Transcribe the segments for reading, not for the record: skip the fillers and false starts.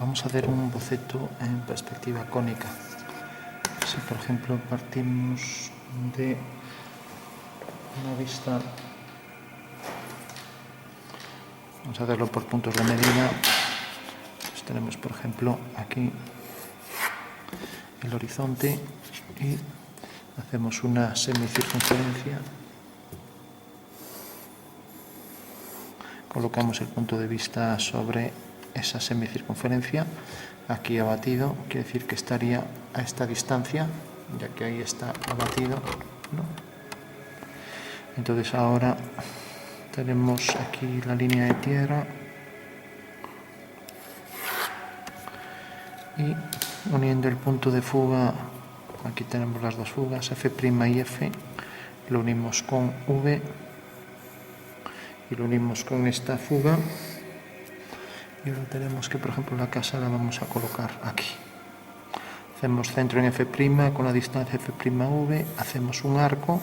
Vamos a hacer un boceto en perspectiva cónica. Si por ejemplo partimos de una vista, vamos a hacerlo por puntos de medida. Pues tenemos por ejemplo aquí el horizonte y hacemos una semicircunferencia, colocamos el punto de vista sobre esa semicircunferencia, aquí abatido, quiere decir que estaría a esta distancia, ya que ahí está abatido, ¿no? Entonces ahora tenemos aquí la línea de tierra y uniendo el punto de fuga, aquí tenemos las dos fugas, F' y F, lo unimos con V y lo unimos con esta fuga. Y ahora tenemos que, por ejemplo, la casa la vamos a colocar aquí. Hacemos centro en F', con la distancia F'V, hacemos un arco,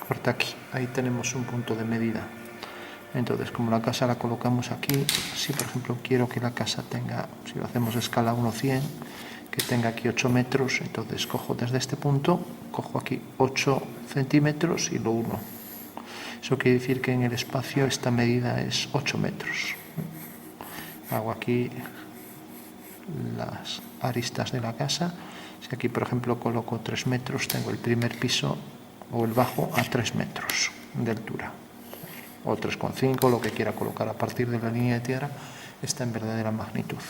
corta aquí, ahí tenemos un punto de medida. Entonces, como la casa la colocamos aquí, si por ejemplo quiero que la casa tenga, si lo hacemos a escala 1:100, que tenga aquí 8 metros, entonces cojo desde este punto, cojo aquí 8 centímetros y lo uno. Eso quiere decir que en el espacio esta medida es 8 metros. Hago aquí las aristas de la casa. Si aquí por ejemplo coloco 3 metros, tengo el primer piso o el bajo a 3 metros de altura, o 3,5, lo que quiera colocar a partir de la línea de tierra, está en verdadera magnitud.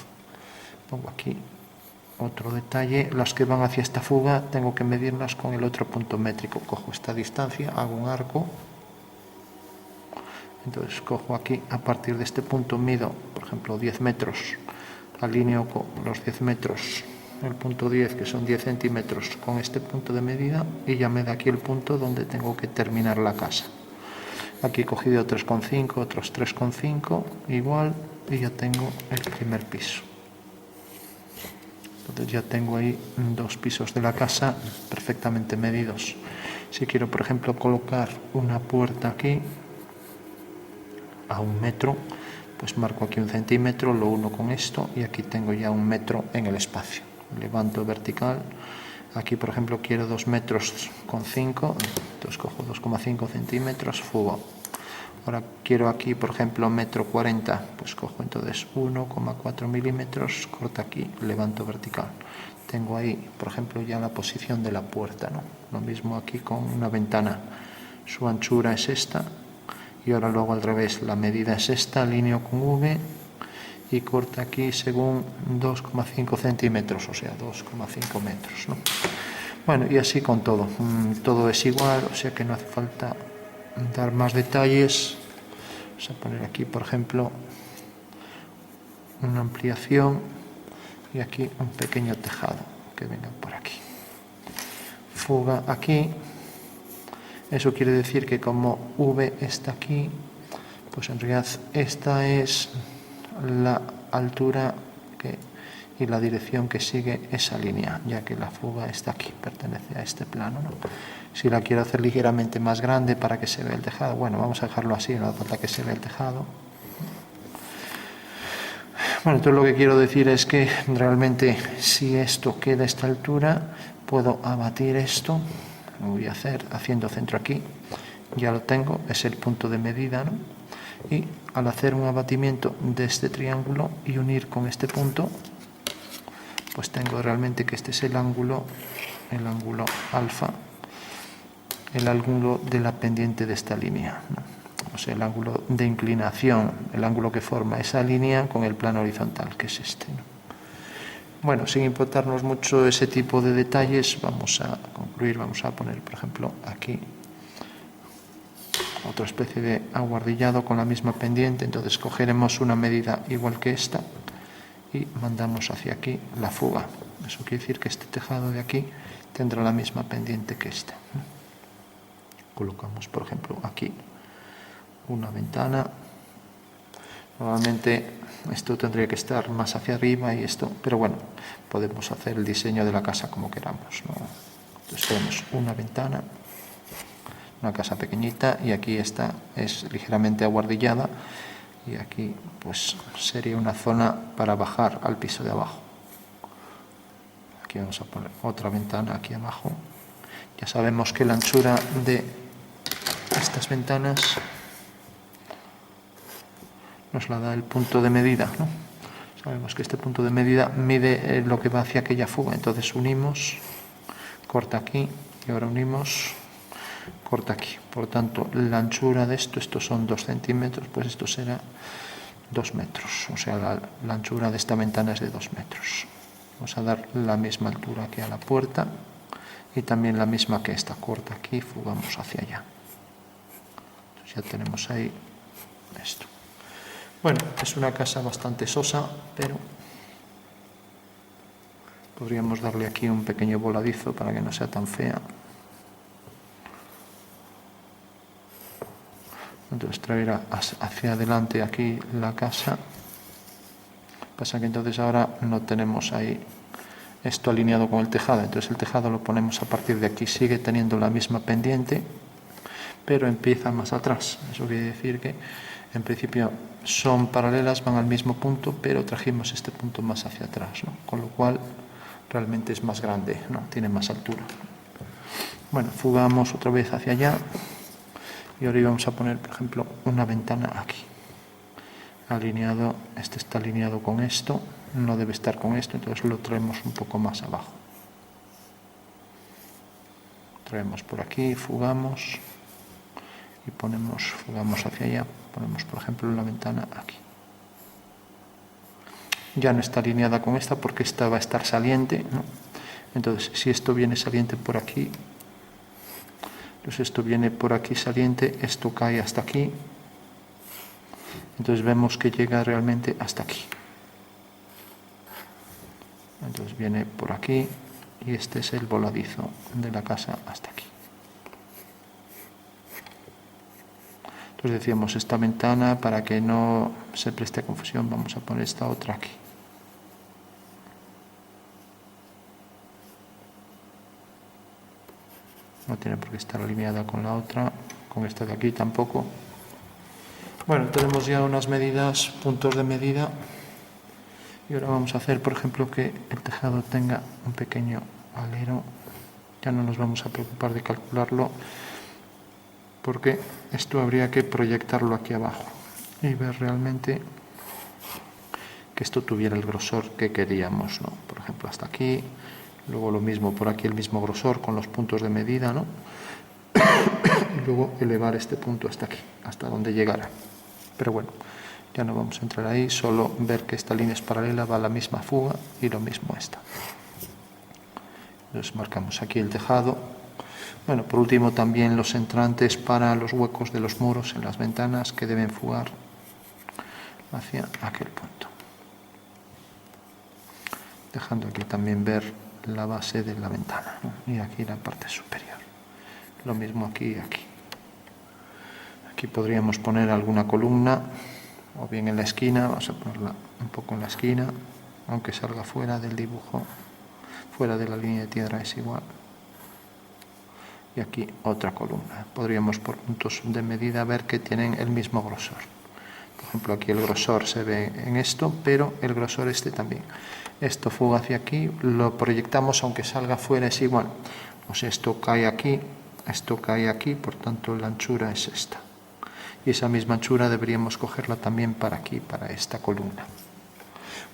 Pongo aquí otro detalle, las que van hacia esta fuga tengo que medirlas con el otro punto métrico, cojo esta distancia, hago un arco. Entonces cojo aquí, a partir de este punto mido, por ejemplo, 10 metros, alineo con los 10 metros, el punto 10, que son 10 centímetros, con este punto de medida, y ya me da aquí el punto donde tengo que terminar la casa. Aquí he cogido 3,5, otros 3,5, igual, y ya tengo el primer piso. Entonces ya tengo ahí 2 pisos de la casa perfectamente medidos. Si quiero, por ejemplo, colocar una puerta aquí, a 1 metro, pues marco aquí 1 centímetro, lo uno con esto y aquí tengo ya 1 metro en el espacio. Levanto vertical, aquí por ejemplo quiero 2,5 metros, entonces cojo 2,5 centímetros, fugo. Ahora quiero aquí por ejemplo 1,40 m, pues cojo entonces 1,4 milímetros, corto aquí, levanto vertical. Tengo ahí por ejemplo ya la posición de la puerta, ¿no? Lo mismo aquí con una ventana, su anchura es esta. Y ahora lo hago al revés, la medida es esta, alineo con V y corta aquí según 2,5 centímetros, o sea, 2,5 metros, ¿no? Bueno, y así con todo, todo es igual, o sea que no hace falta dar más detalles. Vamos a poner aquí, por ejemplo, una ampliación y aquí un pequeño tejado que venga por aquí. Fuga aquí. Eso quiere decir que como V está aquí, pues en realidad esta es la altura y la dirección que sigue esa línea, ya que la fuga está aquí, pertenece a este plano, ¿no? Si la quiero hacer ligeramente más grande para que se vea el tejado, bueno, vamos a dejarlo así, no hace falta que se vea el tejado. Bueno, entonces lo que quiero decir es que realmente si esto queda a esta altura, puedo abatir esto. Lo voy a hacer haciendo centro aquí, ya lo tengo, es el punto de medida, ¿no? Y al hacer un abatimiento de este triángulo y unir con este punto, pues tengo realmente que este es el ángulo alfa, el ángulo de la pendiente de esta línea, ¿no? O sea, el ángulo de inclinación, el ángulo que forma esa línea con el plano horizontal, que es este, ¿no? Bueno, sin importarnos mucho ese tipo de detalles, vamos a concluir, vamos a poner, por ejemplo, aquí otra especie de aguardillado con la misma pendiente. Entonces cogeremos una medida igual que esta y mandamos hacia aquí la fuga. Eso quiere decir que este tejado de aquí tendrá la misma pendiente que este. Colocamos, por ejemplo, aquí una ventana. Normalmente esto tendría que estar más hacia arriba y esto, pero bueno, podemos hacer el diseño de la casa como queramos, ¿no? Entonces tenemos una ventana, una casa pequeñita, y aquí esta es ligeramente aguardillada, y aquí pues sería una zona para bajar al piso de abajo. Aquí vamos a poner otra ventana aquí abajo. Ya sabemos que la anchura de estas ventanas nos la da el punto de medida, ¿no? Sabemos que este punto de medida mide lo que va hacia aquella fuga, entonces unimos, corta aquí y ahora unimos, corta aquí. Por tanto, la anchura de esto, estos son 2 centímetros, pues esto será 2 metros, o sea, la anchura de esta ventana es de 2 metros. Vamos a dar la misma altura que a la puerta y también la misma que esta, corta aquí, fugamos hacia allá. Entonces ya tenemos ahí esto. Bueno, es una casa bastante sosa, pero podríamos darle aquí un pequeño voladizo para que no sea tan fea. Entonces traer hacia adelante aquí la casa. Pasa que entonces ahora no tenemos ahí esto alineado con el tejado, entonces el tejado lo ponemos a partir de aquí, sigue teniendo la misma pendiente, pero empieza más atrás. Eso quiere decir que en principio son paralelas, van al mismo punto, pero trajimos este punto más hacia atrás, ¿no? Con lo cual realmente es más grande, ¿no? Tiene más altura. Bueno, fugamos otra vez hacia allá y ahora íbamos a poner, por ejemplo, una ventana aquí. Alineado, este está alineado con esto, no debe estar con esto, entonces lo traemos un poco más abajo. Traemos por aquí, fugamos y fugamos hacia allá, ponemos por ejemplo la ventana aquí. Ya no está alineada con esta porque esta va a estar saliente, ¿no? Entonces si esto viene saliente por aquí, entonces esto viene por aquí saliente, esto cae hasta aquí, entonces vemos que llega realmente hasta aquí. Entonces viene por aquí y este es el voladizo de la casa hasta aquí. Entonces decíamos esta ventana, para que no se preste a confusión, vamos a poner esta otra aquí. No tiene por qué estar alineada con la otra, con esta de aquí tampoco. Bueno, tenemos ya unas medidas, puntos de medida. Y ahora vamos a hacer, por ejemplo, que el tejado tenga un pequeño alero. Ya no nos vamos a preocupar de calcularlo, porque esto habría que proyectarlo aquí abajo y ver realmente que esto tuviera el grosor que queríamos, ¿no? Por ejemplo, hasta aquí, luego lo mismo por aquí, el mismo grosor con los puntos de medida, ¿no? Y luego elevar este punto hasta aquí, hasta donde llegara. Pero bueno, ya no vamos a entrar ahí, solo ver que esta línea es paralela, va a la misma fuga y lo mismo esta. Entonces marcamos aquí el tejado. Bueno, por último también los entrantes para los huecos de los muros en las ventanas que deben fugar hacia aquel punto. Dejando aquí también ver la base de la ventana, ¿no? Y aquí la parte superior. Lo mismo aquí y aquí. Aquí podríamos poner alguna columna, o bien en la esquina, vamos a ponerla un poco en la esquina, aunque salga fuera del dibujo, fuera de la línea de tierra es igual. Y aquí otra columna. Podríamos por puntos de medida ver que tienen el mismo grosor. Por ejemplo, aquí el grosor se ve en esto, pero el grosor este también. Esto fuga hacia aquí, lo proyectamos aunque salga fuera es igual. O sea, esto cae aquí, por tanto la anchura es esta. Y esa misma anchura deberíamos cogerla también para aquí, para esta columna.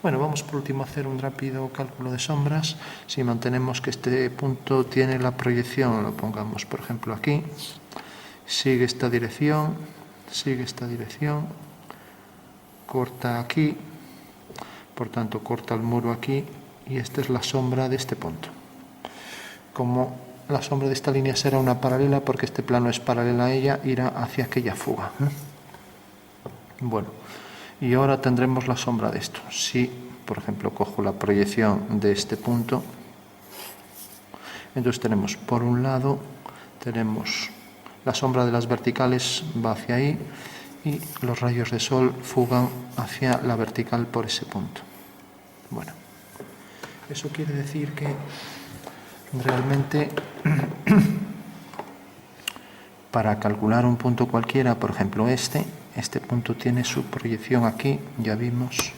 Bueno, vamos por último a hacer un rápido cálculo de sombras. Si mantenemos que este punto tiene la proyección, lo pongamos por ejemplo aquí, sigue esta dirección, corta aquí, por tanto corta el muro aquí y esta es la sombra de este punto. Como la sombra de esta línea será una paralela porque este plano es paralela a ella, irá hacia aquella fuga. Bueno, y ahora tendremos la sombra de esto. Si, por ejemplo, cojo la proyección de este punto, entonces tenemos por un lado, tenemos la sombra de las verticales va hacia ahí y los rayos de sol fugan hacia la vertical por ese punto. Bueno, eso quiere decir que realmente para calcular un punto cualquiera, por ejemplo este este punto tiene su proyección aquí, ya vimos,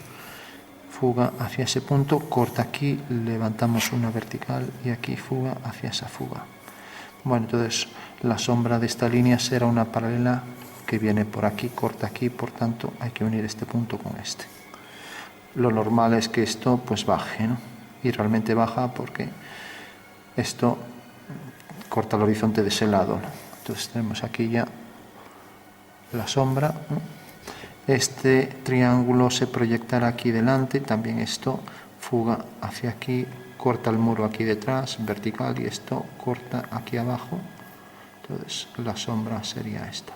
fuga hacia ese punto, corta aquí, levantamos una vertical y aquí fuga hacia esa fuga. Bueno, entonces la sombra de esta línea será una paralela que viene por aquí, corta aquí, por tanto hay que unir este punto con este. Lo normal es que esto pues baje, ¿no? Y realmente baja porque esto corta el horizonte de ese lado, ¿no? Entonces tenemos aquí ya la sombra, ¿no? Este triángulo se proyectará aquí delante, también esto fuga hacia aquí, corta el muro aquí detrás, vertical, y esto corta aquí abajo. Entonces la sombra sería esta.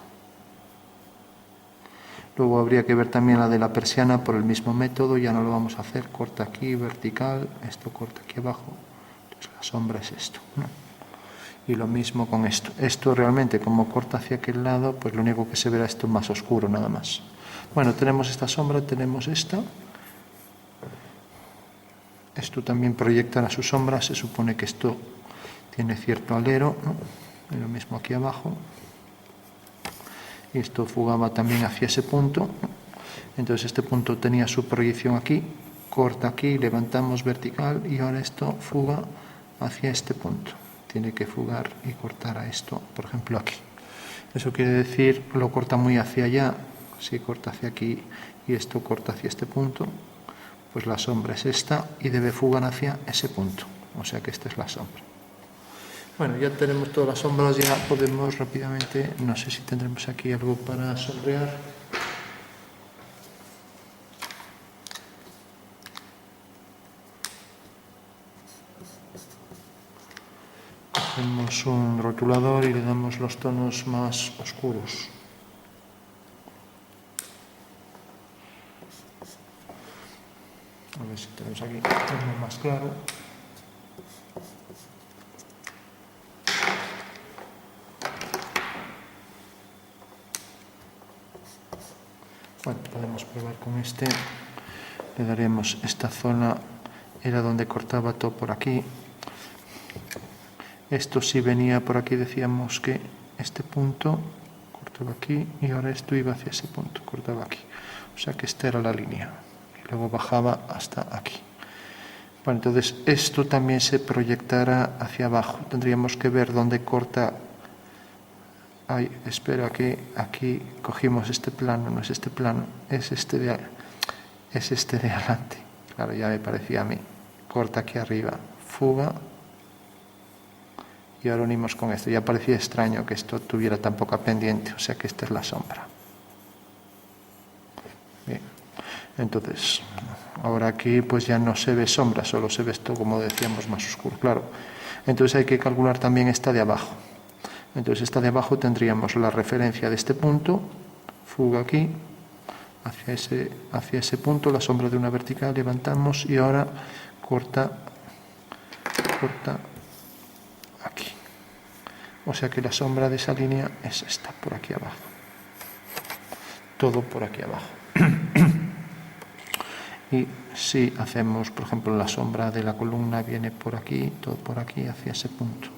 Luego habría que ver también la de la persiana por el mismo método, ya no lo vamos a hacer, corta aquí, vertical, esto corta aquí abajo, entonces la sombra es esto, ¿no? Y lo mismo con esto. Esto realmente, como corta hacia aquel lado, pues lo único que se verá esto más oscuro, nada más. Bueno, tenemos esta sombra, tenemos esta. Esto también proyectará su sombra, se supone que esto tiene cierto alero, ¿no? Y lo mismo aquí abajo. Y esto fugaba también hacia ese punto. Entonces este punto tenía su proyección aquí, corta aquí, levantamos vertical y ahora esto fuga hacia este punto. Tiene que fugar y cortar a esto, por ejemplo, aquí. Eso quiere decir, lo corta muy hacia allá, si corta hacia aquí y esto corta hacia este punto, pues la sombra es esta y debe fugar hacia ese punto. O sea que esta es la sombra. Bueno, ya tenemos todas las sombras, ya podemos rápidamente, no sé si tendremos aquí algo para sombrear. Hacemos un rotulador y le damos los tonos más oscuros. A ver si tenemos aquí uno más claro. Bueno, podemos probar con este. Le daremos esta zona, era donde cortaba todo por aquí. Esto sí venía por aquí, decíamos que este punto cortaba aquí y ahora esto iba hacia ese punto, cortaba aquí. O sea que esta era la línea. Y luego bajaba hasta aquí. Bueno, entonces esto también se proyectará hacia abajo. Tendríamos que ver dónde corta. Ay, espera que aquí cogimos este plano, no es este plano, es este de adelante. Claro, ya me parecía a mí. Corta aquí arriba, fuga. Y ahora unimos con esto. Ya parecía extraño que esto tuviera tan poca pendiente, o sea que esta es la sombra. Bien. Entonces, ahora aquí pues ya no se ve sombra, solo se ve esto, como decíamos, más oscuro, claro. Entonces hay que calcular también esta de abajo. Entonces esta de abajo tendríamos la referencia de este punto, fuga aquí, hacia ese punto, la sombra de una vertical, levantamos y ahora corta aquí. O sea que la sombra de esa línea es esta, por aquí abajo. Todo por aquí abajo. Y si hacemos, por ejemplo, la sombra de la columna viene por aquí, todo por aquí, hacia ese punto.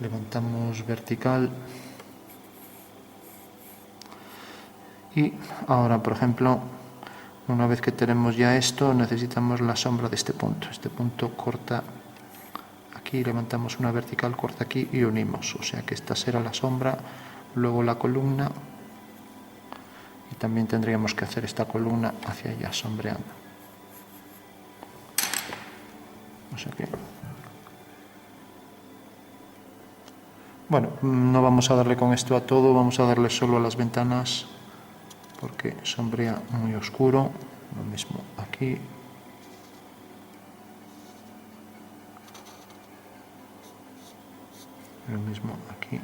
Levantamos vertical. Y ahora, por ejemplo, una vez que tenemos ya esto, necesitamos la sombra de este punto. Este punto corta aquí, levantamos una vertical, corta aquí y unimos. O sea que esta será la sombra, luego la columna. Y también tendríamos que hacer esta columna hacia allá, sombreando. O sea que... Bueno, no vamos a darle con esto a todo, vamos a darle solo a las ventanas, porque sombrea muy oscuro. Lo mismo aquí. Lo mismo aquí.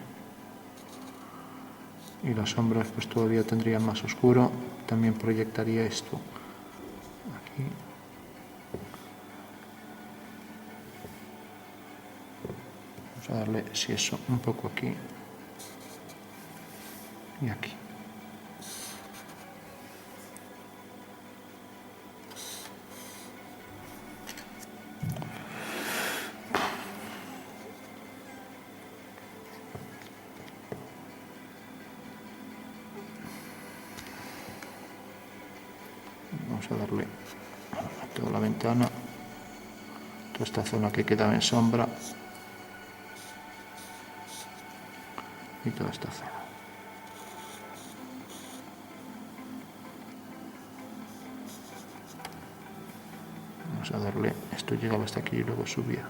Y la sombra pues todavía tendría más oscuro. También proyectaría esto aquí. Vamos a darle, si eso, un poco aquí y aquí. darle a toda la ventana, toda esta zona que quedaba en sombra y toda esta zona. Vamos a darle, esto llegaba hasta aquí y luego subía.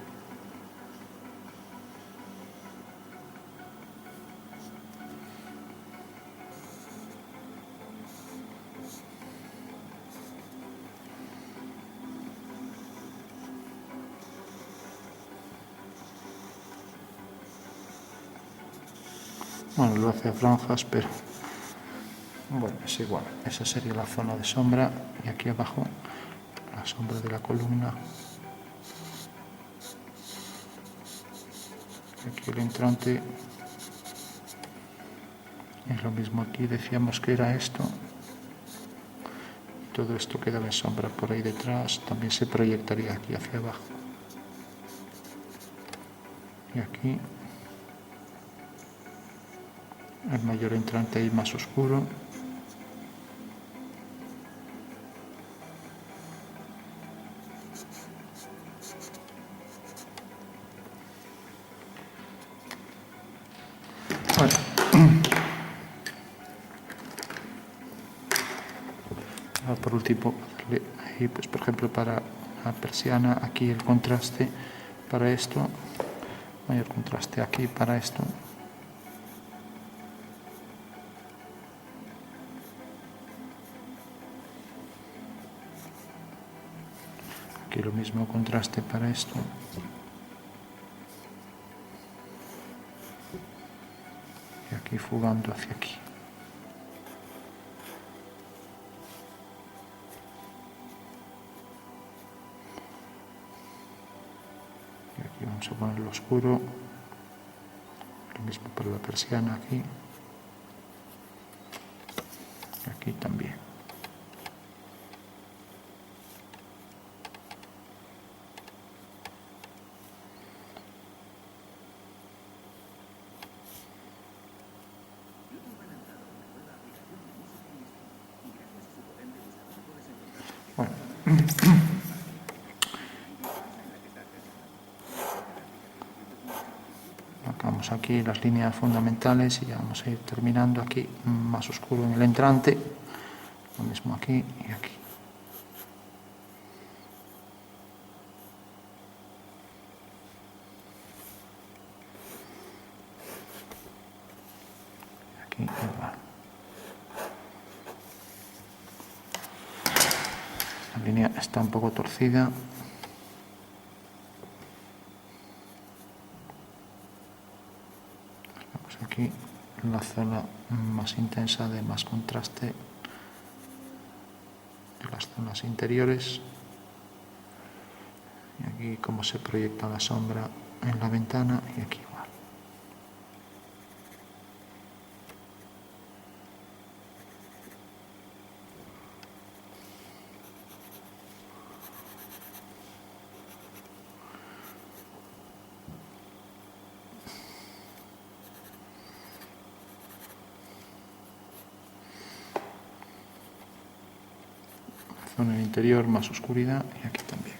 Bueno, lo hace a franjas, pero bueno, es igual. Esa sería la zona de sombra y aquí abajo la sombra de la columna. Aquí el entrante es lo mismo. Aquí decíamos que era esto. Todo esto quedaba en sombra por ahí detrás. También se proyectaría aquí hacia abajo. Y aquí el mayor entrante ahí más oscuro. Bueno. Por último, ahí, pues, por ejemplo, para la persiana, aquí el contraste para esto, mayor contraste aquí para esto. Aquí lo mismo contraste para esto. Y aquí fugando hacia aquí. Y aquí vamos a ponerlo oscuro. Lo mismo para la persiana aquí. Y aquí también. Bueno. Marcamos aquí las líneas fundamentales y ya vamos a ir terminando aquí más oscuro en el entrante. Lo mismo aquí y aquí. Aquí igual. La línea está un poco torcida. Vamos aquí en la zona más intensa de más contraste de las zonas interiores. Y aquí cómo se proyecta la sombra en la ventana y aquí igual. Zona interior más oscuridad y aquí también.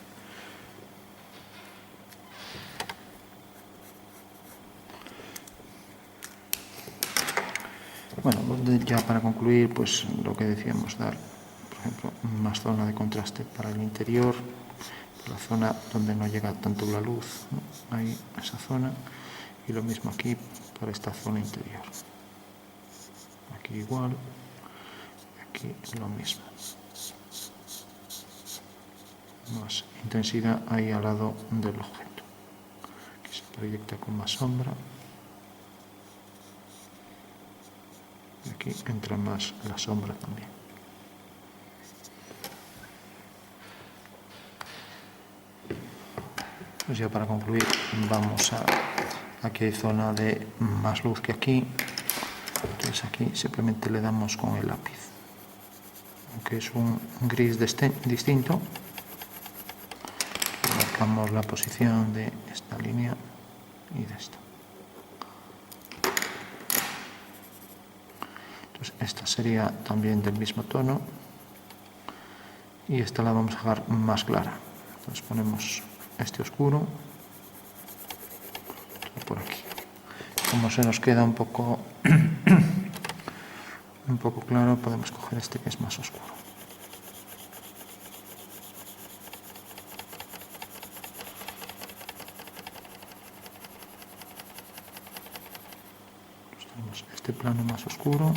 Bueno, ya para concluir, pues lo que decíamos, dar, por ejemplo, más zona de contraste para el interior, la zona donde no llega tanto la luz, ¿no? Ahí, esa zona, y lo mismo aquí para esta zona interior. Aquí igual, aquí lo mismo. Más intensidad ahí al lado del objeto. Aquí se proyecta con más sombra. Y aquí entra más la sombra también. Pues ya para concluir, vamos a... Aquí hay zona de más luz que aquí. Entonces aquí simplemente le damos con el lápiz. Aunque es un gris distinto. Marcamos la posición de esta línea y de esta. Entonces esta sería también del mismo tono. y esta la vamos a dejar más clara. Entonces ponemos este oscuro por aquí. Como se nos queda un poco claro, podemos coger este que es más oscuro. Entonces tenemos este plano más oscuro.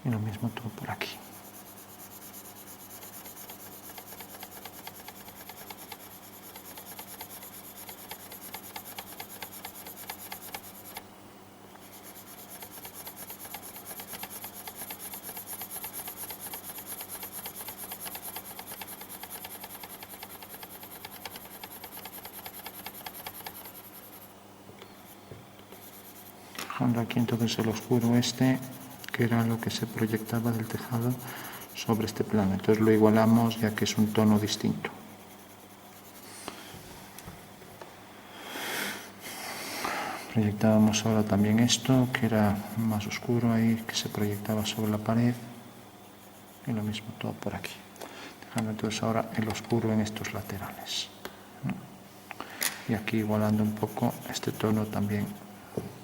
Y lo mismo todo por aquí. Dejando aquí entonces el oscuro este, que era lo que se proyectaba del tejado sobre este plano. Entonces lo igualamos ya que es un tono distinto. Proyectábamos ahora también esto, que era más oscuro ahí, que se proyectaba sobre la pared. Y lo mismo todo por aquí. Dejando entonces ahora el oscuro en estos laterales. Y aquí igualando un poco este tono también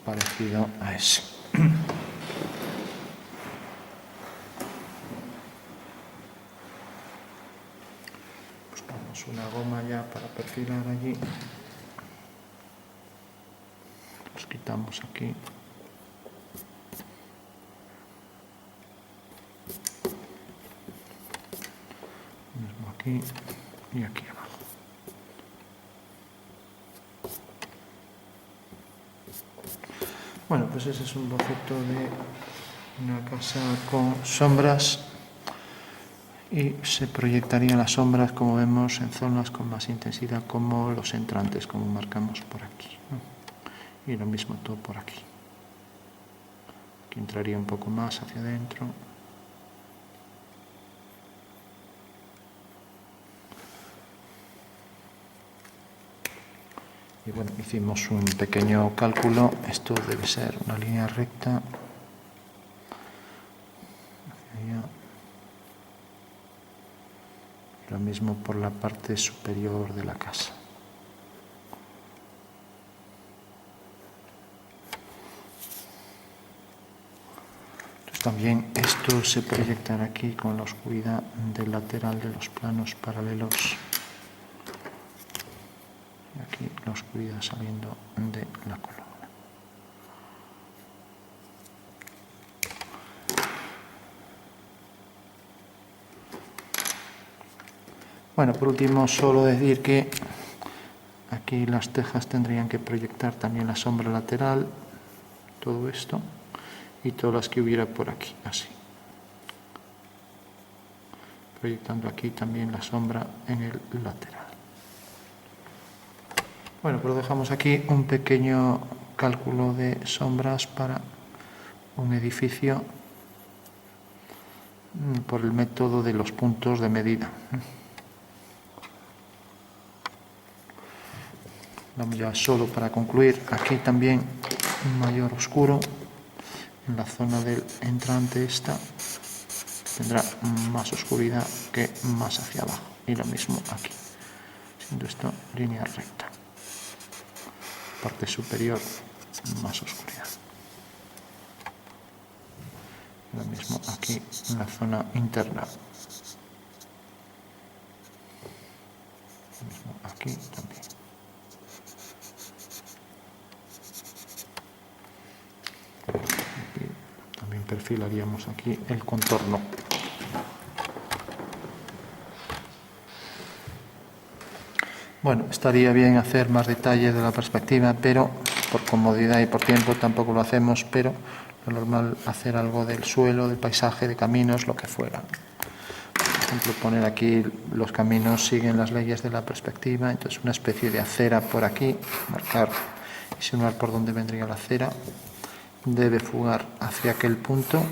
parecido a ese. Buscamos una goma ya para perfilar allí. Nos quitamos aquí. Mismo aquí y aquí abajo. Bueno, pues ese es un boceto de una casa con sombras y se proyectarían las sombras, como vemos, en zonas con más intensidad, como los entrantes, como marcamos por aquí, ¿no? Y lo mismo todo por aquí. Aquí entraría un poco más hacia adentro. Y bueno, hicimos un pequeño cálculo. Esto debe ser una línea recta. Hacia allá. Lo mismo por la parte superior de la casa. Entonces también esto se proyectará aquí con la oscuridad del lateral de los planos paralelos. Y aquí la oscuridad saliendo de la columna. Bueno, por último, solo decir que aquí las tejas tendrían que proyectar también la sombra lateral, todo esto, y todas las que hubiera por aquí, así. Proyectando aquí también la sombra en el lateral. Bueno, pues dejamos aquí un pequeño cálculo de sombras para un edificio por el método de los puntos de medida. Vamos ya solo para concluir. Aquí también un mayor oscuro en la zona del entrante esta. Tendrá más oscuridad que más hacia abajo. Y lo mismo aquí. Siendo esto línea recta. Parte superior, más oscuridad. Lo mismo aquí en la zona interna. Lo mismo aquí también. Aquí también perfilaríamos aquí el contorno. Bueno, estaría bien hacer más detalles de la perspectiva, pero por comodidad y por tiempo tampoco lo hacemos, pero lo normal hacer algo del suelo, del paisaje, de caminos, lo que fuera. Por ejemplo, poner aquí los caminos siguen las leyes de la perspectiva, entonces una especie de acera por aquí, marcar y simular por dónde vendría la acera, debe fugar hacia aquel punto.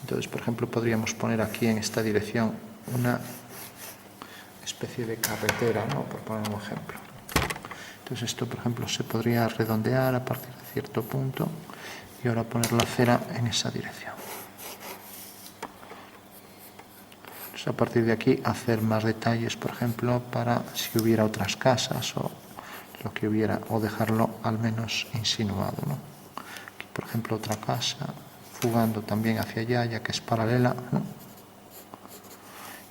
Entonces, por ejemplo, podríamos poner aquí en esta dirección una especie de carretera, ¿no? Por poner un ejemplo. Entonces esto, por ejemplo, se podría redondear a partir de cierto punto y ahora poner la cera en esa dirección. Entonces, a partir de aquí hacer más detalles, por ejemplo, para si hubiera otras casas o lo que hubiera, o dejarlo al menos insinuado, ¿no? Aquí, por ejemplo, otra casa, fugando también hacia allá, ya que es paralela, ¿no?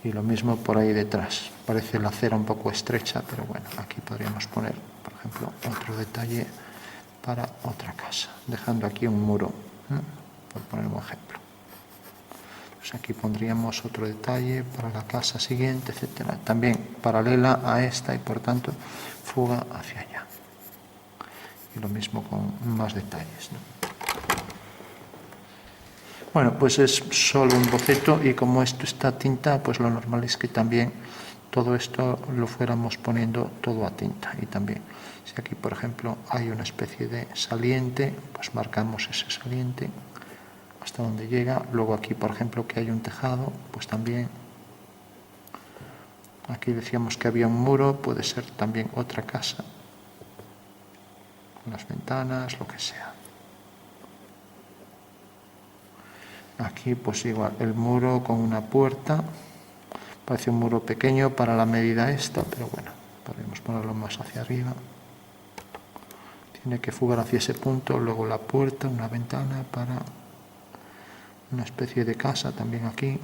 Y lo mismo por ahí detrás. Parece la cera un poco estrecha, pero bueno, aquí podríamos poner, por ejemplo, otro detalle para otra casa, dejando aquí un muro, ¿no? Por poner un ejemplo. Pues aquí pondríamos otro detalle para la casa siguiente, etcétera. También paralela a esta y por tanto fuga hacia allá. Y lo mismo con más detalles, ¿no? Bueno, pues es solo un boceto y como esto está tinta, pues lo normal es que también todo esto lo fuéramos poniendo todo a tinta. Y también, si aquí por ejemplo hay una especie de saliente, pues marcamos ese saliente hasta donde llega. Luego aquí por ejemplo que hay un tejado, pues también aquí decíamos que había un muro, puede ser también otra casa, unas ventanas, lo que sea. Aquí pues igual el muro con una puerta, parece un muro pequeño para la medida esta, pero bueno, podemos ponerlo más hacia arriba. Tiene que fugar hacia ese punto, luego la puerta, una ventana para una especie de casa también aquí,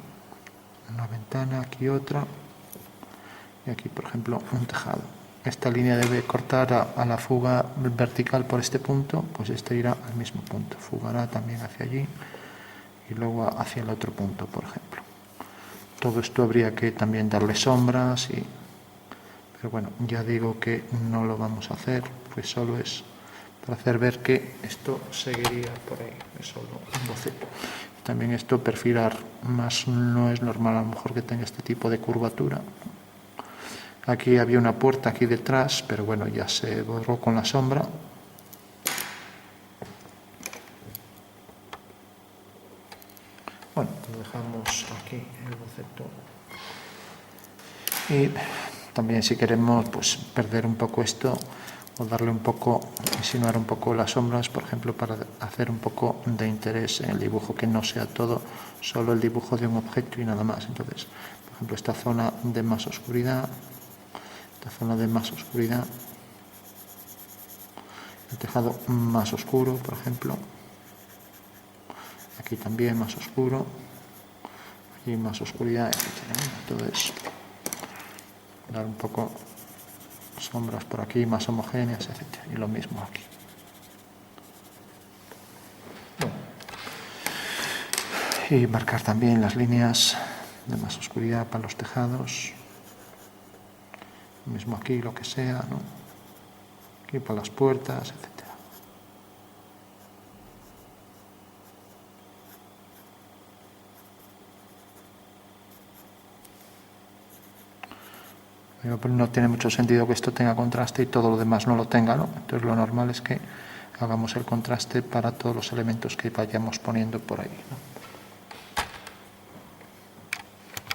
una ventana, aquí otra, y aquí por ejemplo un tejado. Esta línea debe cortar a la fuga vertical por este punto, pues este irá al mismo punto, fugará también hacia allí y luego hacia el otro punto, por ejemplo. Todo esto habría que también darle sombras, pero bueno, ya digo que no lo vamos a hacer, pues solo es para hacer ver que esto seguiría por ahí, es solo un boceto. También esto perfilar más no es normal a lo mejor que tenga este tipo de curvatura. Aquí había una puerta aquí detrás, pero bueno, ya se borró con la sombra. Bueno, lo dejamos aquí el boceto. Y también si queremos pues perder un poco esto o darle un poco, insinuar un poco las sombras, por ejemplo, para hacer un poco de interés en el dibujo, que no sea todo solo el dibujo de un objeto y nada más. Entonces, por ejemplo, esta zona de más oscuridad, esta zona de más oscuridad, el tejado más oscuro, por ejemplo, aquí también más oscuro, aquí más oscuridad, etc. Entonces, dar un poco sombras por aquí más homogéneas, etc. Y lo mismo aquí. Y marcar también las líneas de más oscuridad para los tejados. Lo mismo aquí, lo que sea, ¿no? Aquí para las puertas, etc. Pero no tiene mucho sentido que esto tenga contraste y todo lo demás no lo tenga, ¿no? Entonces lo normal es que hagamos el contraste para todos los elementos que vayamos poniendo por ahí, ¿no?